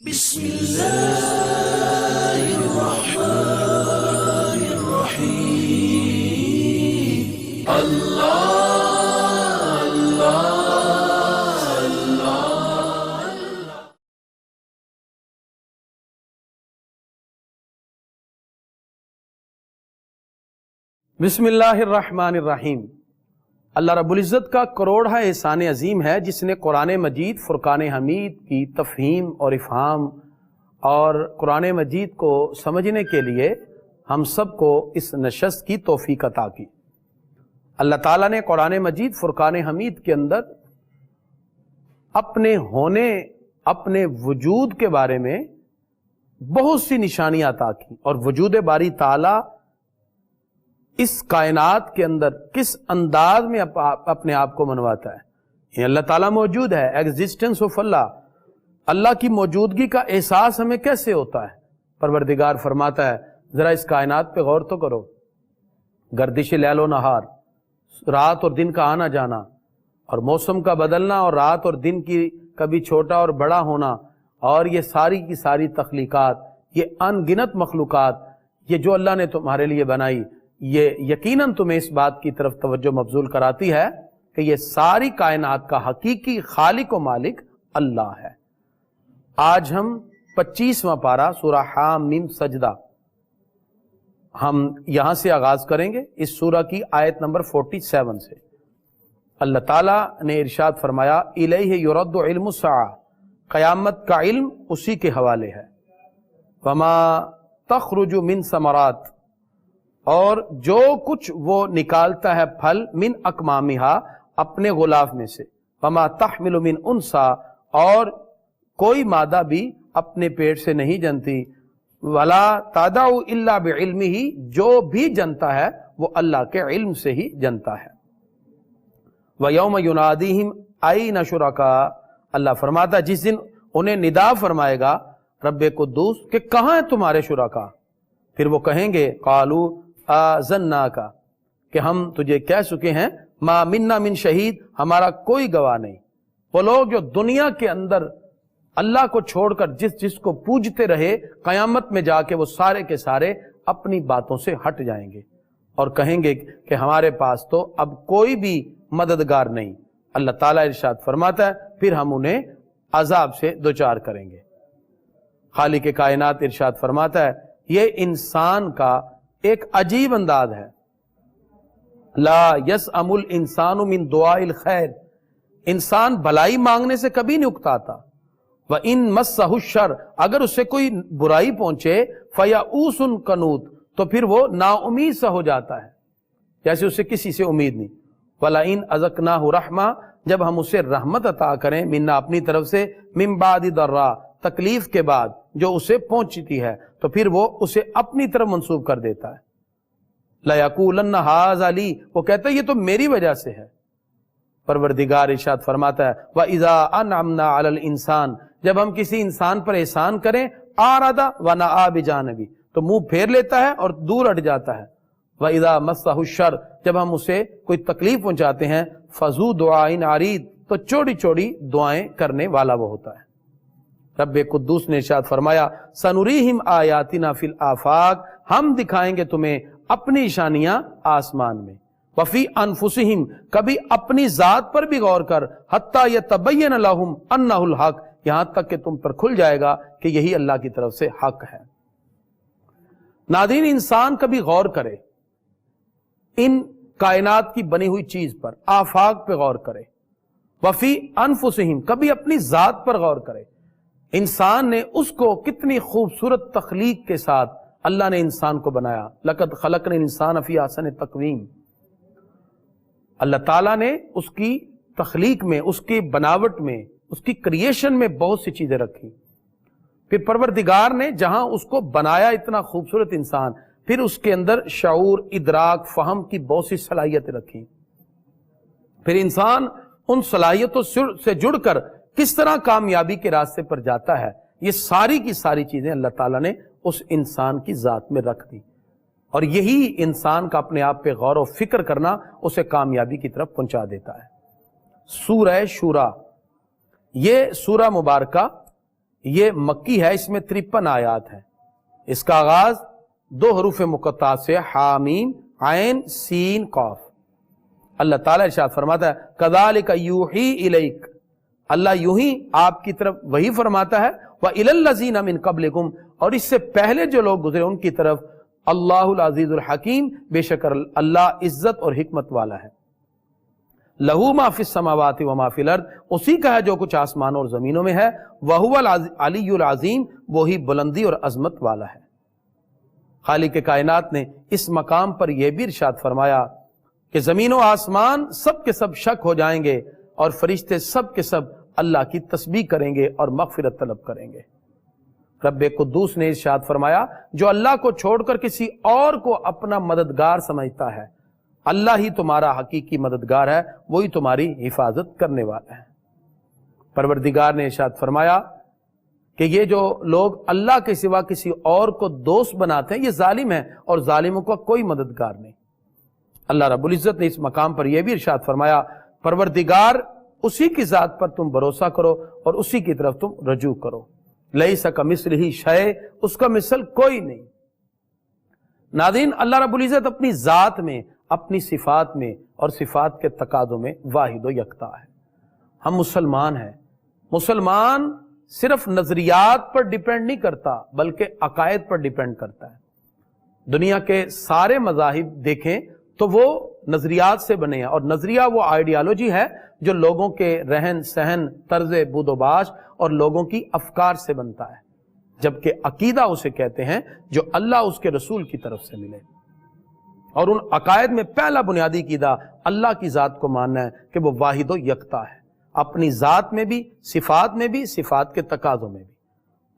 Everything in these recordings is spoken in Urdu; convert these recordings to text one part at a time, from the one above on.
بسم الله الرحمن الرحيم الله الله الله بسم اللہ الرحمن الرحیم۔ اللہ رب العزت کا کروڑہ احسان عظیم ہے جس نے قرآن مجید فرقان حمید کی تفہیم اور افہام اور قرآن مجید کو سمجھنے کے لیے ہم سب کو اس نشست کی توفیق عطا کی۔ اللہ تعالیٰ نے قرآن مجید فرقان حمید کے اندر اپنے ہونے، اپنے وجود کے بارے میں بہت سی نشانیاں عطا کی، اور وجود باری تعالیٰ اس کائنات کے اندر کس انداز میں اپنے آپ کو منواتا ہے۔ یہ اللہ تعالیٰ موجود ہے، ایگزسٹنس آف اللہ، اللہ کی موجودگی کا احساس ہمیں کیسے ہوتا ہے؟ پروردگار فرماتا ہے ذرا اس کائنات پہ غور تو کرو، گردش لیل و نہار، رات اور دن کا آنا جانا، اور موسم کا بدلنا، اور رات اور دن کی کبھی چھوٹا اور بڑا ہونا، اور یہ ساری کی ساری تخلیقات، یہ ان گنت مخلوقات، یہ جو اللہ نے تمہارے لیے بنائی، یہ یقیناً تمہیں اس بات کی طرف توجہ مبذول کراتی ہے کہ یہ ساری کائنات کا حقیقی خالق و مالک اللہ ہے۔ آج ہم 25واں پارہ سورہ حامیم سجدہ ہم یہاں سے آغاز کریں گے، اس سورہ کی آیت نمبر 47 سے۔ اللہ تعالیٰ نے ارشاد فرمایا الیہ یرد علم الساعہ، قیامت کا علم اسی کے حوالے ہے۔ وما تخرج من ثمرات، اور جو کچھ وہ نکالتا ہے پھل، من اکمامہا، اپنے غلاف میں سے، وما تحمل من انسا، اور کوئی مادہ بھی اپنے پیٹ سے نہیں جنتی، ولا تدع الا بعلمہ، جو بھی جنتا ہے وہ اللہ کے علم سے ہی جنتا ہے۔ ویوم ینادیہم این شرکاء، اللہ فرماتا ہے جس دن انہیں ندا فرمائے گا رب قدوس کہ کہاں ہیں تمہارے شرکاء، پھر وہ کہیں گے قالوا آذناک، کہ ہم تجھے کہہ چکے ہیں ما منا من شہید، ہمارا کوئی گواہ نہیں۔ وہ لوگ جو دنیا کے اندر اللہ کو چھوڑ کر جس کو پوجتے رہے، قیامت میں جا کے وہ سارے کے سارے اپنی باتوں سے ہٹ جائیں گے اور کہیں گے کہ ہمارے پاس تو اب کوئی بھی مددگار نہیں۔ اللہ تعالیٰ ارشاد فرماتا ہے پھر ہم انہیں عذاب سے دوچار کریں گے۔ خالق کائنات ارشاد فرماتا ہے یہ انسان کا ایک عجیب انداز ہے، لا یسأم الانسان من دعاء الخیر، انسان بھلائی مانگنے سے کبھی نہیں اکتاتا، وَإِن مَسَّهُ الشَّرُّ، اگر اس سے کوئی برائی پہنچے، فَيَئُوسٌ قَنُوطٌ، تو پھر وہ نا امید سا ہو جاتا ہے، جیسے اسے کسی سے امید نہیں۔ وَلَئِنْ أَذَقْنَاهُ رَحْمَةً، جب ہم اسے رحمت عطا کریں، منا اپنی طرف سے، مِن بَعْدِ ضَرَّاءٍ، تکلیف کے بعد جو اسے پہنچتی ہے، تو پھر وہ اسے اپنی طرف منسوب کر دیتا ہے۔ لَيَقُولَنَّ هَٰذَا لِي، وہ کہتا ہے یہ تو میری وجہ سے ہے۔ پروردگار ارشاد فرماتا ہے وَإِذَا أَنْعَمْنَا عَلَى الْإِنسَانِ، جب ہم کسی انسان پر احسان کریں، أَعْرَضَ وَنَأَىٰ بِجَانِبِهِ، تو منہ پھیر لیتا ہے اور دور ہٹ جاتا ہے۔ وَإِذَا مَسَّهُ الشَّرُّ، جب ہم اسے کوئی تکلیف پہنچاتے ہیں، فَذُو دُعَاءٍ عَرِيضٍ، تو چوڑی چوڑی دعائیں کرنے والا وہ ہوتا ہے۔ رب قدوس نے ارشاد فرمایا سنریہم آیاتنا فی الآفاق، ہم دکھائیں گے تمہیں اپنی نشانیاں آسمان میں، وفی انفسہم، کبھی اپنی ذات پر بھی غور کر، حتی یتبین لہم انہ الحق، یہاں تک کہ تم پر کھل جائے گا کہ یہی اللہ کی طرف سے حق ہے۔ ناظرین، انسان کبھی غور کرے ان کائنات کی بنی ہوئی چیز پر، آفاق پہ غور کرے، وفی انفسہم، کبھی اپنی ذات پر غور کرے۔ انسان نے اس کو کتنی خوبصورت تخلیق کے ساتھ اللہ نے انسان کو بنایا، لقد خلقنا الانسان فی احسن تقویم۔ اللہ تعالیٰ نے اس کی تخلیق میں، اس کی بناوٹ میں، اس کی کریشن میں بہت سی چیزیں رکھی۔ پھر پروردگار نے جہاں اس کو بنایا اتنا خوبصورت انسان، پھر اس کے اندر شعور، ادراک، فہم کی بہت سی صلاحیتیں رکھی۔ پھر انسان ان صلاحیتوں سے جڑ کر کس طرح کامیابی کے راستے پر جاتا ہے، یہ ساری کی ساری چیزیں اللہ تعالیٰ نے اس انسان کی ذات میں رکھ دی، اور یہی انسان کا اپنے آپ پہ غور و فکر کرنا اسے کامیابی کی طرف پہنچا دیتا ہے۔ سورہ شورا، یہ سورہ مبارکہ یہ مکی ہے، اس میں 53 آیات ہیں۔ اس کا آغاز 2 حروف مقطعات سے، حامیم عین سین قاف۔ اللہ تعالیٰ ارشاد فرماتا ہے کذالک یوحی الیک، اللہ یوں ہی آپ کی طرف وہی فرماتا ہے، وَإِلَى الَّذِينَ مِن قَبْلِكُمْ، اور اس سے پہلے جو لوگ گزرے ان کی طرف، اللہ العزیز الحکیم، بے شک اللہ عزت اور حکمت والا ہے۔ لہو ما فی السماوات و ما فی الارض، اسی کا ہے جو کچھ آسمانوں اور زمینوں میں ہے، وہو العلی العظیم، وہی بلندی اور عظمت والا ہے۔ خالق کائنات نے اس مقام پر یہ بھی ارشاد فرمایا کہ زمین و آسمان سب کے سب شک ہو جائیں گے اور فرشتے سب کے سب اللہ کی تسبیح کریں گے اور مغفرت طلب کریں گے۔ رب قدوس نے ارشاد فرمایا جو اللہ کو چھوڑ کر کسی اور کو اپنا مددگار سمجھتا ہے، اللہ ہی تمہارا حقیقی مددگار ہے، وہی تمہاری حفاظت کرنے والا ہے۔ پروردگار نے ارشاد فرمایا کہ یہ جو لوگ اللہ کے سوا کسی اور کو دوست بناتے ہیں یہ ظالم ہیں اور ظالموں کا کوئی مددگار نہیں۔ اللہ رب العزت نے اس مقام پر یہ بھی ارشاد فرمایا پروردگار اسی کی ذات پر تم بھروسہ کرو اور اسی کی طرف تم رجوع کرو، لیس کمثلہ شیء، اس کا مثل کوئی نہیں۔ ناظرین، اللہ رب العزت اپنی ذات میں، اپنی صفات میں اور صفات کے تقاضوں میں واحد و یکتا ہے۔ ہم مسلمان ہیں، مسلمان صرف نظریات پر ڈیپینڈ نہیں کرتا بلکہ عقائد پر ڈیپینڈ کرتا ہے۔ دنیا کے سارے مذاہب دیکھیں تو وہ نظریات سے بنے ہیں، اور نظریہ وہ آئیڈیالوجی ہے جو لوگوں کے رہن سہن، طرز بود و باش اور لوگوں کی افکار سے بنتا ہے، جبکہ عقیدہ اسے کہتے ہیں جو اللہ اس کے رسول کی طرف سے ملے۔ اور ان عقائد میں پہلا بنیادی عقیدہ اللہ کی ذات کو ماننا ہے کہ وہ واحد و یکتا ہے، اپنی ذات میں بھی، صفات میں بھی، صفات کے تقاضوں میں بھی۔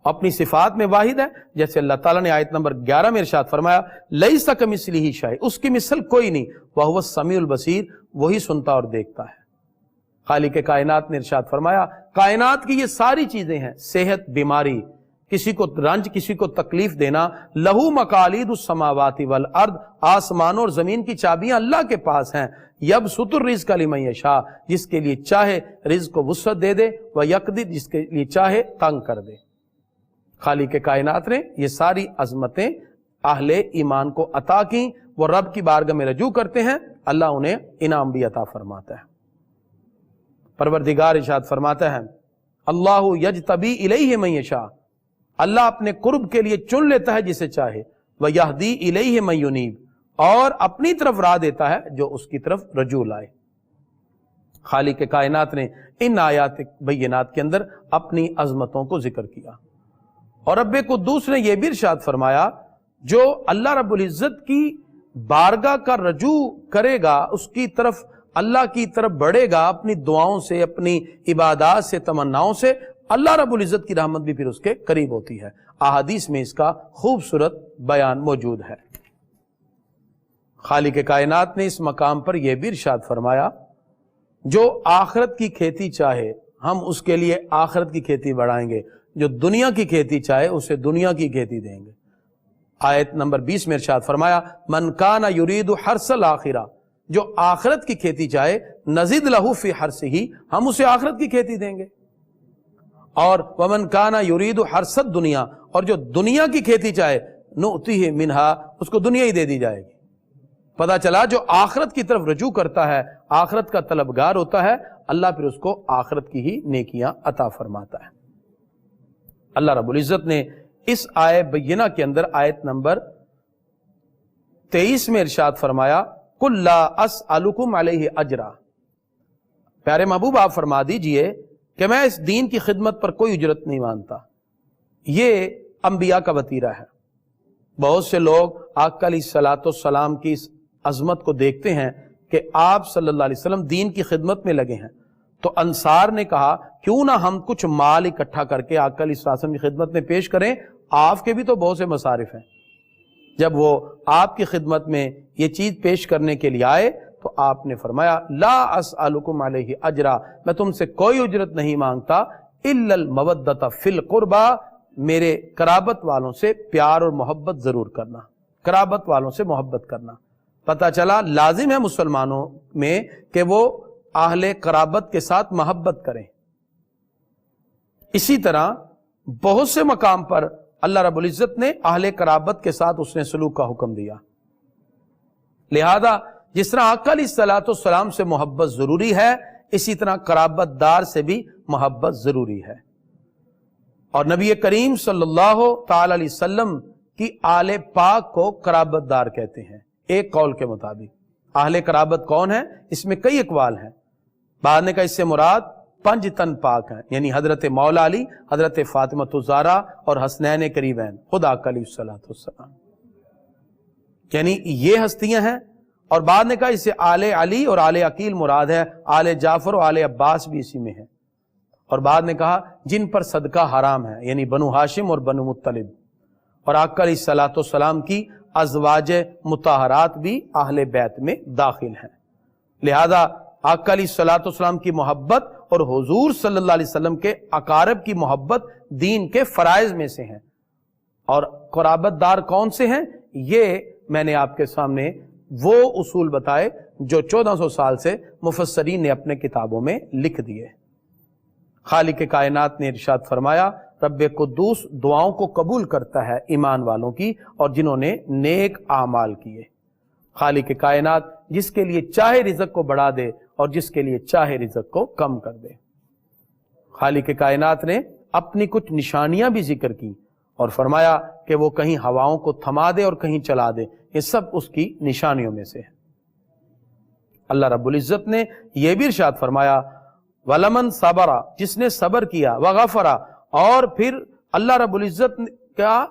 اپنی صفات میں واحد ہے، جیسے اللہ تعالیٰ نے آیت نمبر 11 میں ارشاد فرمایا لیس کمثلہ شیء، اس کی مثل کوئی نہیں، وہو السمیع البصیر، وہی سنتا اور دیکھتا ہے۔ خالق کائنات نے ارشاد فرمایا کائنات کی یہ ساری چیزیں ہیں، صحت، بیماری، کسی کو رنج، کسی کو تکلیف دینا، لہو مقالید السماوات والارض، آسمانوں اور زمین کی چابیاں اللہ کے پاس ہیں، یبسط الرزق لمن یشاء، جس کے لیے چاہے رزق کو وسعت دے دے، ویقدر، جس کے لیے چاہے تنگ کر دے۔ خالق کائنات نے یہ ساری عظمتیں اہل ایمان کو عطا کی، وہ رب کی بارگاہ میں رجوع کرتے ہیں، اللہ انہیں انعام بھی عطا فرماتا ہے۔ پروردگار ارشاد فرماتا ہے اللہ یجتبی الیہ من یشاء، اللہ اپنے قرب کے لیے چن لیتا ہے جسے چاہے، ویہدی الیہ من ینیب، اور اپنی طرف راہ دیتا ہے جو اس کی طرف رجوع لائے۔ خالق کائنات نے ان آیات بینات کے اندر اپنی عظمتوں کو ذکر کیا، اور رب قدوس نے یہ بھی ارشاد فرمایا جو اللہ رب العزت کی بارگاہ کا رجوع کرے گا، اس کی طرف، اللہ کی طرف بڑھے گا اپنی دعاؤں سے، اپنی عبادات سے، تمناؤں سے، اللہ رب العزت کی رحمت بھی پھر اس کے قریب ہوتی ہے۔ احادیث میں اس کا خوبصورت بیان موجود ہے۔ خالق کائنات نے اس مقام پر یہ بھی ارشاد فرمایا جو آخرت کی کھیتی چاہے ہم اس کے لیے آخرت کی کھیتی بڑھائیں گے، جو دنیا کی کھیتی چاہے اسے دنیا کی کھیتی دیں گے۔ آیت نمبر 20 میں ارشاد فرمایا من کان یرید حرث الآخرہ، جو آخرت کی کھیتی چاہے نزد لہ فی حرثہ، ہم اسے آخرت کی کھیتی دیں گے۔ اور ومن کان یرید حرث الدنیا، اور جو دنیا کی کھیتی چاہے نؤتیہ منہا، اس کو دنیا ہی دے دی جائے گی۔ پتہ چلا جو آخرت کی طرف رجوع کرتا ہے، آخرت کا طلبگار ہوتا ہے، اللہ پھر اس کو آخرت کی ہی نیکیاں عطا فرماتا ہے۔ اللہ رب العزت نے اس آیت بینہ کے اندر آیت نمبر 23 میں ارشاد فرمایا قُلْ لَا أَسْأَلُكُمْ عَلَيْهِ أَجْرًا، پیارے محبوب آپ فرما دیجئے کہ میں اس دین کی خدمت پر کوئی اجرت نہیں مانتا۔ یہ انبیاء کا وتیرہ ہے۔ بہت سے لوگ آقا علیہ السلام کی اس عظمت کو دیکھتے ہیں کہ آپ صلی اللہ علیہ وسلم دین کی خدمت میں لگے ہیں، تو انصار نے کہا کیوں نہ ہم کچھ مال اکٹھا کر کے آقا علیہ السلام کی خدمت میں پیش کریں، آپ کے بھی تو بہت سے مصارف ہیں۔ جب وہ آپ کی خدمت میں یہ چیز پیش کرنے کے لیے آئے تو آپ نے فرمایا لا اسألکم علیہ اجرا، میں تم سے کوئی اجرت نہیں مانگتا، الا المودۃ فی القربى، میرے قرابت والوں سے پیار اور محبت ضرور کرنا، قرابت والوں سے محبت کرنا۔ پتہ چلا لازم ہے مسلمانوں میں کہ وہ اہل قرابت کے ساتھ محبت کریں۔ اسی طرح بہت سے مقام پر اللہ رب العزت نے اہل قرابت کے ساتھ اس نے سلوک کا حکم دیا۔ لہذا جس طرح آقا علیہ الصلوۃ والسلام سے محبت ضروری ہے، اسی طرح قرابت دار سے بھی محبت ضروری ہے۔ اور نبی کریم صلی اللہ تعالی علیہ وسلم کی آل پاک کو قرابت دار کہتے ہیں۔ ایک قول کے مطابق اہل قرابت کون ہے؟ اس میں کئی اقوال ہیں۔ بعد نے کہا اس سے مراد 5 تن پاک ہیں، یعنی حضرت مولا علی، حضرت فاطمہ الزہرا اور حسنین قریبین، خود آقا علیہ الصلوۃ والسلام، یعنی یہ ہستیاں ہیں۔ اور بعد نے کہا اس سے آل علی اور آل عقیل مراد ہے، آل جعفر اور آل عباس بھی اسی میں ہے۔ اور بعد نے کہا جن پر صدقہ حرام ہے، یعنی بنو ہاشم اور بنو مطلب، اور آقا علیہ الصلوۃ والسلام کی ازواج مطہرات بھی اہل بیت میں داخل ہیں۔ لہذا آقا علیہ الصلوۃ والسلام کی محبت اور حضور صلی اللہ علیہ وسلم کے اقارب کی محبت دین کے فرائض میں سے ہیں۔ اور قرابت دار کون سے ہیں؟ یہ میں نے آپ کے سامنے وہ اصول بتائے جو 1400 سال سے مفسرین نے اپنے کتابوں میں لکھ دیے۔ خالق کائنات نے ارشاد فرمایا، رب قدوس دعاؤں کو قبول کرتا ہے ایمان والوں کی اور جنہوں نے نیک اعمال کیے۔ خالق کائنات جس کے لیے چاہے رزق کو بڑھا دے اور جس کے لیے چاہے رزق کو کم کر دے۔ خالق کائنات نے اپنی کچھ نشانیاں بھی ذکر کی اور فرمایا کہ وہ کہیں ہواؤں کو تھما دے اور کہیں چلا دے، یہ سب اس کی نشانیوں میں سے ہے۔ اللہ رب العزت نے یہ بھی ارشاد فرمایا، وَلَمَنْ صَبَرَ، جس نے صبر کیا، وَغَفَرَ، اور پھر اللہ رب العزت کا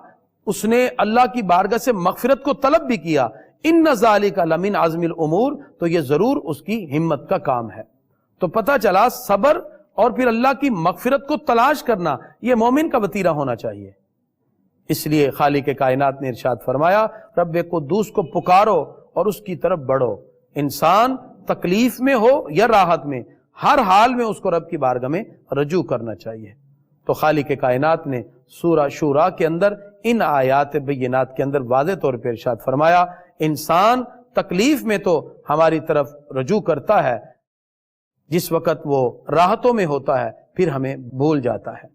اس نے اللہ کی بارگاہ سے مغفرت کو طلب بھی کیا، إِنَّ ذَلِكَ لَمِنْ عَزْمِ الْأُمُورِ، تو یہ ضرور اس کی ہمت کا کام ہے۔ تو پتہ چلا صبر اور پھر اللہ کی مغفرت کو تلاش کرنا یہ مومن کا وتیرہ ہونا چاہیے۔ اس لیے خالق کائنات نے ارشاد فرمایا، رب قدوس کو پکارو اور اس کی طرف بڑھو۔ انسان تکلیف میں ہو یا راحت میں، ہر حال میں اس کو رب کی بارگاہ میں رجوع کرنا چاہیے۔ تو خالق کائنات نے سورہ شورا کے اندر ان آیات بینات کے اندر واضح طور پر ارشاد فرمایا، انسان تکلیف میں تو ہماری طرف رجوع کرتا ہے، جس وقت وہ راحتوں میں ہوتا ہے پھر ہمیں بھول جاتا ہے۔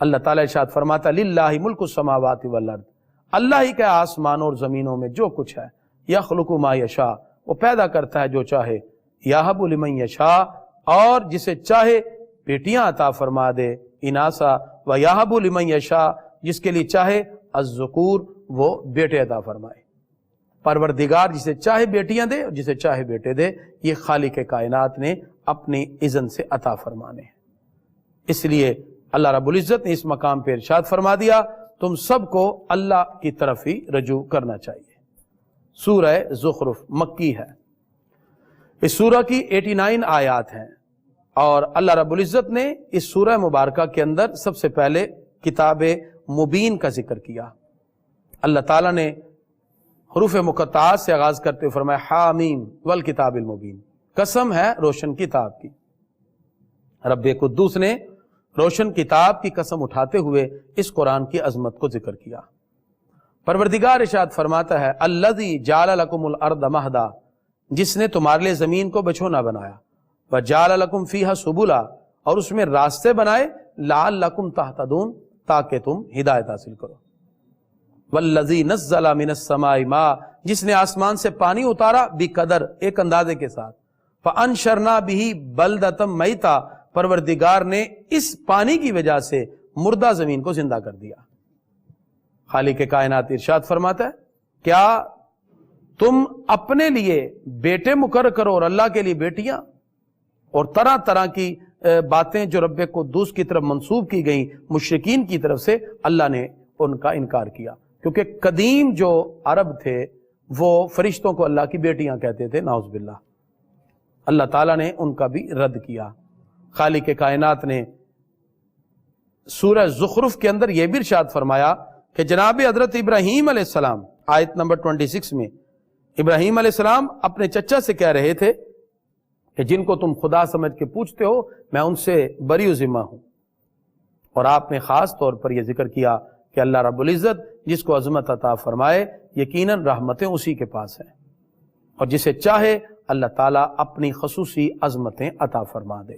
اللہ تعالیٰ ارشاد فرماتا، للہ ملک السماوات والارض، اللہ ہی کا آسمانوں اور زمینوں میں جو کچھ ہے، یخلق ما یشاء، وہ پیدا کرتا ہے جو چاہے، یہب لمن یشاء، اور جسے چاہے بیٹیاں عطا فرما دے، اناسا، و یہب لمن یشاء، جس کے لیے چاہے الذکور، وہ بیٹے عطا فرمائے۔ پروردگار جسے چاہے بیٹیاں دے اور جسے چاہے بیٹے دے، یہ خالق کائنات نے اپنی اذن سے عطا فرمانے ہیں۔ اس لیے اللہ رب العزت نے اس مقام پہ ارشاد فرما دیا، تم سب کو اللہ کی طرف ہی رجوع کرنا چاہیے۔ سورہ زخرف مکی ہے، اس سورہ کی 89 آیات ہیں، اور اللہ رب العزت نے اس سورہ مبارکہ کے اندر سب سے پہلے کتاب مبین کا ذکر کیا۔ اللہ تعالیٰ نے حروف مقطعات سے آغاز کرتے ہوئے فرمایا، حامیم والکتاب المبین، قسم ہے روشن کتاب کی۔ رب قدوس نے روشن کتاب کی قسم اٹھاتے ہوئے اس قرآن کی عظمت کو ذکر کیا۔ پروردگار ارشاد فرماتا ہے، الذی جعل لکم الارض مہدا، جس نے تمہارے لیے زمین کو بچھونا بنایا، وجعل لکم فیہا سبلا، اور اس میں راستے بنائے، لعلکم تہتدون، تاکہ تم ہدایت حاصل کرو، والذی نزل من السماء ماء، جس نے آسمان سے پانی اتارا، بقدر، ایک اندازے کے ساتھ، فانشرنا بہ بلدۃ میتا، پروردگار نے اس پانی کی وجہ سے مردہ زمین کو زندہ کر دیا۔ خالق کائنات ارشاد فرماتا ہے، کیا تم اپنے لیے بیٹے مقرر کرو اور اللہ کے لیے بیٹیاں، اور طرح طرح کی باتیں جو رب قدوس کی طرف منسوب کی گئیں مشرکین کی طرف سے، اللہ نے ان کا انکار کیا، کیونکہ قدیم جو عرب تھے وہ فرشتوں کو اللہ کی بیٹیاں کہتے تھے، نعوذ باللہ۔ اللہ تعالیٰ نے ان کا بھی رد کیا۔ خالق کائنات نے سورہ زخرف کے اندر یہ بھی ارشاد فرمایا کہ جناب حضرت ابراہیم علیہ السلام، آیت نمبر 26 میں، ابراہیم علیہ السلام اپنے چچا سے کہہ رہے تھے کہ جن کو تم خدا سمجھ کے پوچھتے ہو میں ان سے بری و ذمہ ہوں، اور آپ نے خاص طور پر یہ ذکر کیا کہ اللہ رب العزت جس کو عظمت عطا فرمائے یقیناً رحمتیں اسی کے پاس ہیں، اور جسے چاہے اللہ تعالیٰ اپنی خصوصی عظمتیں عطا فرما دے۔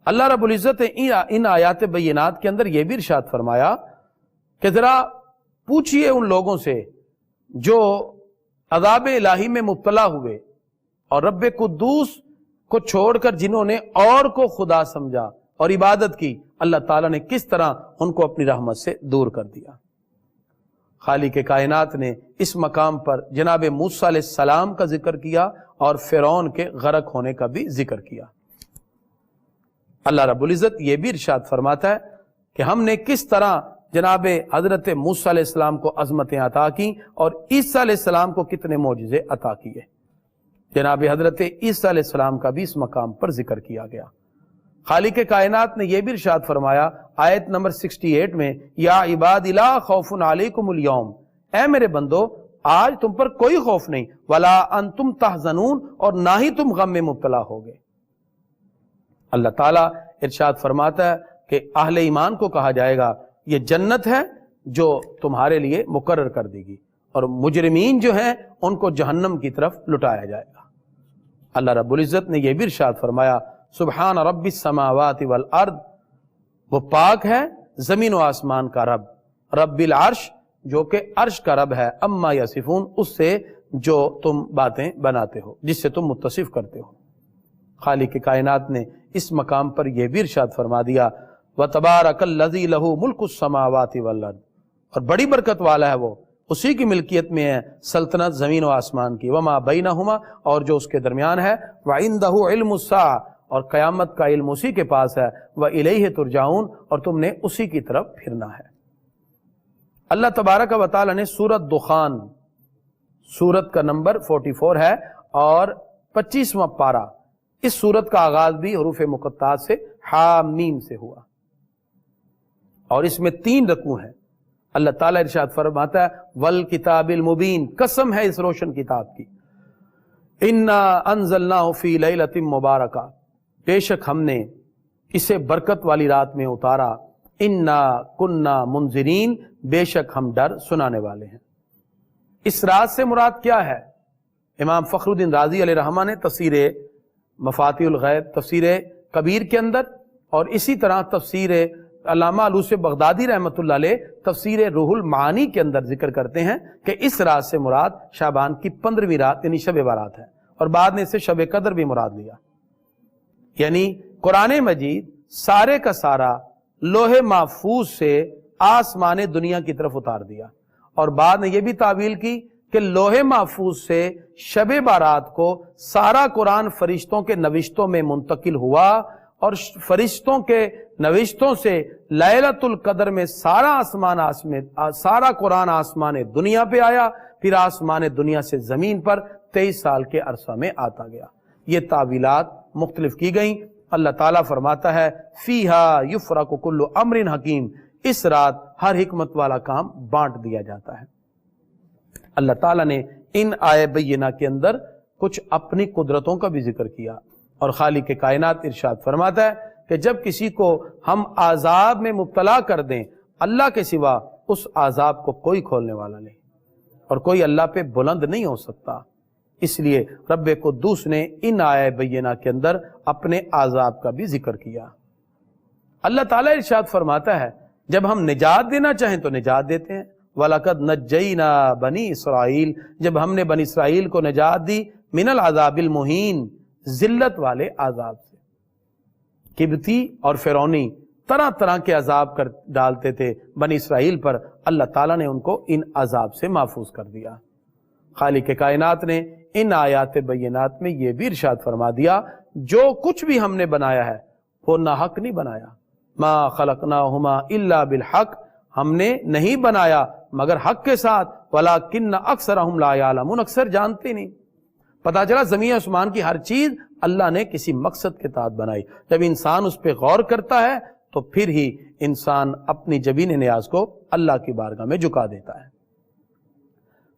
اللہ رب العزت نے ان آیات بینات کے اندر یہ بھی ارشاد فرمایا کہ ذرا پوچھئے ان لوگوں سے جو عذاب الہی میں مبتلا ہوئے اور رب قدوس کو چھوڑ کر جنہوں نے اور کو خدا سمجھا اور عبادت کی، اللہ تعالیٰ نے کس طرح ان کو اپنی رحمت سے دور کر دیا۔ خالق کائنات نے اس مقام پر جناب موسیٰ علیہ السلام کا ذکر کیا اور فرعون کے غرق ہونے کا بھی ذکر کیا۔ اللہ رب العزت یہ بھی ارشاد فرماتا ہے کہ ہم نے کس طرح جناب حضرت موسیٰ علیہ السلام کو عظمتیں عطا کی اور عیسیٰ علیہ السلام کو کتنے معجزے عطا کیے۔ جناب حضرت عیسیٰ علیہ السلام کا بھی اس مقام پر ذکر کیا گیا۔ خالق کائنات نے یہ بھی ارشاد فرمایا آیت نمبر 68 میں، یا عباد لا خوف علیکم اليوم، اے میرے بندو آج تم پر کوئی خوف نہیں، ولا انتم تحزنون، اور نہ ہی تم غم میں مبتلا ہوگے۔ اللہ تعالیٰ ارشاد فرماتا ہے کہ اہل ایمان کو کہا جائے گا یہ جنت ہے جو تمہارے لیے مقرر کر دی گی، اور مجرمین جو ہیں ان کو جہنم کی طرف لٹایا جائے گا۔ اللہ رب العزت نے یہ بھی ارشاد فرمایا سبحان رب السماوات والارض، وہ پاک ہے زمین و آسمان کا رب، رب العرش جو کہ عرش کا رب ہے، اما یصفون اس سے جو تم باتیں بناتے ہو، جس سے تم متصف کرتے ہو۔ خالق کائنات نے اس مقام پر یہ بھی ارشاد فرما دیا وَتَبَارَكَ الَّذِي لَهُ مُلْكُ السَّمَاوَاتِ وَالْأَرْضِ، اور بڑی برکت والا ہے وہ، اسی کی ملکیت میں ہے سلطنت زمین و آسمان کی، وَمَا بَيْنَهُمَا، اور جو اس کے درمیان ہے، وَعِنْدَهُ عِلْمُ السَّاعَةِ، اور قیامت کا علم اسی کے پاس ہے، وَإِلَيْهِ تُرْجَعُونَ، اور تم نے اسی کی طرف پھرنا ہے۔ اللہ تبارک و تعالی نے سورۃ دخان، سورت کا نمبر 44 ہے اور 25واں پارہ، اس سورت کا آغاز بھی حروف مقطعات سے حامیم سے ہوا، اور اس میں 3 رکوع ہیں۔ اللہ تعالیٰ ارشاد فرماتا ہے والکتاب المبین، قسم ہے اس روشن کتاب کی، انا انزلناہ فی لیلۃ مبارکہ، بے شک ہم نے اسے برکت والی رات میں اتارا، انا کننا منذرین، بے شک ہم ڈر سنانے والے ہیں۔ اس رات سے مراد کیا ہے؟ امام فخر الدین رازی علیہ رحمہ نے تفسیر مفاتیح الغیب، تفسیر کبیر کے اندر، اور اسی طرح تفسیر علامہ علوسی بغدادی رحمۃ اللہ علیہ تفسیر روح المعانی کے اندر ذکر کرتے ہیں کہ اس رات سے مراد شعبان کی 15ویں رات یعنی شب بارات ہے، اور بعد نے اسے شب قدر بھی مراد لیا۔ یعنی قرآن مجید سارے کا سارا لوح محفوظ سے آسمان دنیا کی طرف اتار دیا، اور بعد نے یہ بھی تعویل کی کہ لوح محفوظ سے شب بارات کو سارا قرآن فرشتوں کے نوشتوں میں منتقل ہوا، اور فرشتوں کے نوشتوں سے لیلۃ القدر میں سارا قرآن آسمان دنیا پہ آیا، پھر آسمان دنیا سے زمین پر 23 سال کے عرصہ میں آتا گیا۔ یہ تعویلات مختلف کی گئیں۔ اللہ تعالیٰ فرماتا ہے فیہا یفرق کل امر حکیم، اس رات ہر حکمت والا کام بانٹ دیا جاتا ہے۔ اللہ تعالیٰ نے ان آیے بینہ کے اندر کچھ اپنی قدرتوں کا بھی ذکر کیا، اور خالق کائنات ارشاد فرماتا ہے کہ جب کسی کو ہم عذاب میں مبتلا کر دیں، اللہ کے سوا اس عذاب کو کوئی کھولنے والا نہیں، اور کوئی اللہ پہ بلند نہیں ہو سکتا۔ اس لیے رب قدوس نے ان آیے بینہ کے اندر اپنے عذاب کا بھی ذکر کیا۔ اللہ تعالیٰ ارشاد فرماتا ہے جب ہم نجات دینا چاہیں تو نجات دیتے ہیں، وَلَقَدْ نَجَّيْنَا بَنِي اسرائیل، جب ہم نے بنی اسرائیل کو نجات دی، من العذاب المہین، ذلت والے عذاب سے۔ قبطی اور فرعونی طرح طرح کے عذاب کر ڈالتے تھے بنی اسرائیل پر، اللہ تعالیٰ نے ان کو ان عذاب سے محفوظ کر دیا۔ خالق کائنات نے ان آیات بینات میں یہ بھی ارشاد فرما دیا جو کچھ بھی ہم نے بنایا ہے وہ ناحق نہیں بنایا، ما خلقناہما الا بالحق، ہم نے نہیں بنایا مگر حق کے ساتھ، ولیکن اکثرہم لا یعلمون، اکثر جانتے نہیں۔ پتہ چلا زمین آسمان کی ہر چیز اللہ نے کسی مقصد کے تحت بنائی۔ جب انسان اس پہ غور کرتا ہے تو پھر ہی انسان اپنی جبین نیاز کو اللہ کی بارگاہ میں جھکا دیتا ہے۔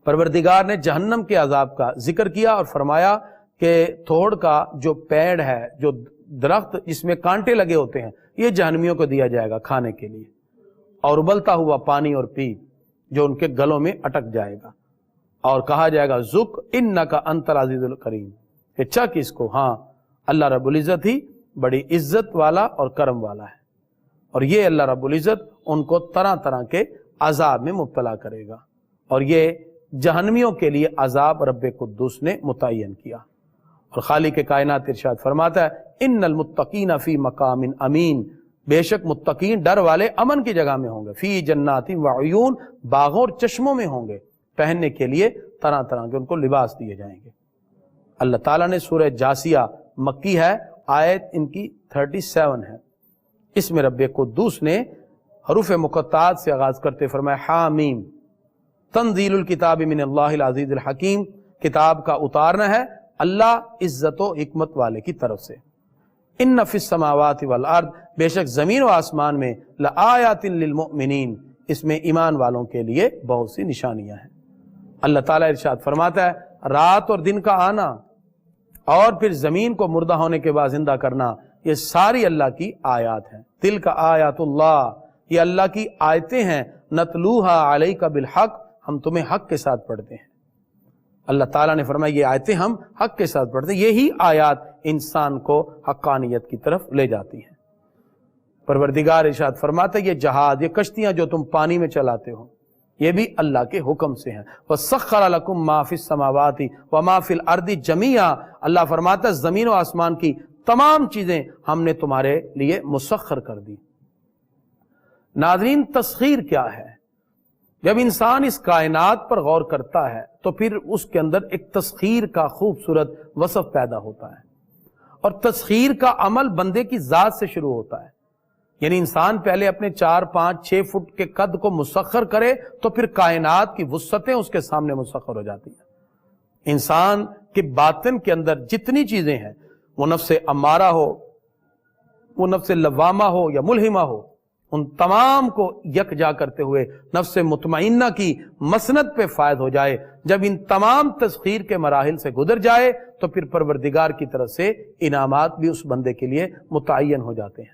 پروردگار نے جہنم کے عذاب کا ذکر کیا اور فرمایا کہ تھوڑ کا جو پیڑ ہے، جو درخت جس میں کانٹے لگے ہوتے ہیں، یہ جہنمیوں کو دیا جائے گا کھانے کے لیے، اور ابلتا ہوا پانی اور پیپ جو ان کے گلوں میں اٹک جائے گا، اور کہا جائے گا ذق انک انت العزیز الکریم، کہ چک اس کو، ہاں اللہ رب العزت ہی بڑی عزت والا اور کرم والا ہے، اور یہ اللہ رب العزت ان کو طرح طرح کے عذاب میں مبتلا کرے گا، اور یہ جہنمیوں کے لیے عذاب رب قدوس نے متعین کیا۔ اور خالق کائنات ارشاد فرماتا ہے ان المتقین فی مقام امین، بے شک متقین ڈر والے امن کی جگہ میں ہوں گے، فی جنات وعیون، باغوں اور چشموں میں ہوں گے، پہننے کے لیے طرح طرح کے ان کو لباس دیے جائیں گے۔ اللہ تعالیٰ نے سورہ جاسیہ مکی ہے، آیت ان کی 37 ہے، اس میں رب قدوس نے حروف مقطعات سے آغاز کرتے فرمایا حامیم تنزیل الکتاب من اللہ العزیز الحکیم، کتاب کا اتارنا ہے اللہ عزت و حکمت والے کی طرف سے۔ ان فی السماوات والارض، بے شک زمین و آسمان میں لآیات للمؤمنین، اس میں ایمان والوں کے لیے بہت سی نشانیاں ہیں۔ اللہ تعالیٰ ارشاد فرماتا ہے رات اور دن کا آنا اور پھر زمین کو مردہ ہونے کے بعد زندہ کرنا، یہ ساری اللہ کی آیات ہیں۔ تلک آیات اللہ، یہ اللہ کی آیتیں ہیں، نتلوہا علیک بالحق، ہم تمہیں حق کے ساتھ پڑھتے ہیں۔ اللہ تعالیٰ نے فرمایا یہ آیتیں ہم حق کے ساتھ پڑھتے ہیں، یہی آیات انسان کو حقانیت کی طرف لے جاتی ہیں۔ پروردگار ارشاد فرماتا ہے یہ جہاز، یہ کشتیاں جو تم پانی میں چلاتے ہو، یہ بھی اللہ کے حکم سے ہیں۔ وَسَخَّرَ لَكُم مَّا فِي السَّمَاوَاتِ وَمَا فِي الْأَرْضِ جَمِيعًا، اللہ فرماتا ہے زمین و آسمان کی تمام چیزیں ہم نے تمہارے لیے مسخر کر دی۔ ناظرین، تسخیر کیا ہے؟ جب انسان اس کائنات پر غور کرتا ہے تو پھر اس کے اندر ایک تسخیر کا خوبصورت وصف پیدا ہوتا ہے، اور تسخیر کا عمل بندے کی ذات سے شروع ہوتا ہے۔ یعنی انسان پہلے اپنے 4، 5، 6 فٹ کے قد کو مسخر کرے تو پھر کائنات کی وسعتیں اس کے سامنے مسخر ہو جاتی ہیں۔ انسان کے باطن کے اندر جتنی چیزیں ہیں، وہ نفس امارہ ہو، وہ نفس لوامہ ہو یا ملہمہ ہو، ان تمام کو یکجا کرتے ہوئے نفس مطمئنہ کی مسند پہ فائز ہو جائے۔ جب ان تمام تسخیر کے مراحل سے گزر جائے تو پھر پروردگار کی طرف سے انعامات بھی اس بندے کے لیے متعین ہو جاتے ہیں،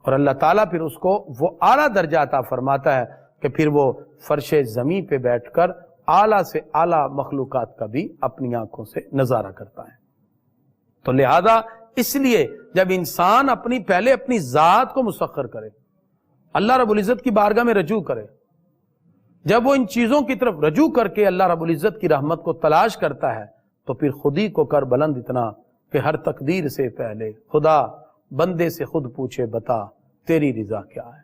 اور اللہ تعالیٰ پھر اس کو وہ اعلیٰ درجہ عطا فرماتا ہے کہ پھر وہ فرش زمین پہ بیٹھ کر اعلیٰ سے اعلیٰ مخلوقات کا بھی اپنی آنکھوں سے نظارہ کرتا ہے۔ تو لہذا اس لیے جب انسان پہلے اپنی ذات کو مسخر کرے، اللہ رب العزت کی بارگاہ میں رجوع کرے، جب وہ ان چیزوں کی طرف رجوع کر کے اللہ رب العزت کی رحمت کو تلاش کرتا ہے تو پھر خود ہی کو کر بلند اتنا کہ ہر تقدیر سے پہلے خدا بندے سے خود پوچھے بتا تیری رضا کیا ہے۔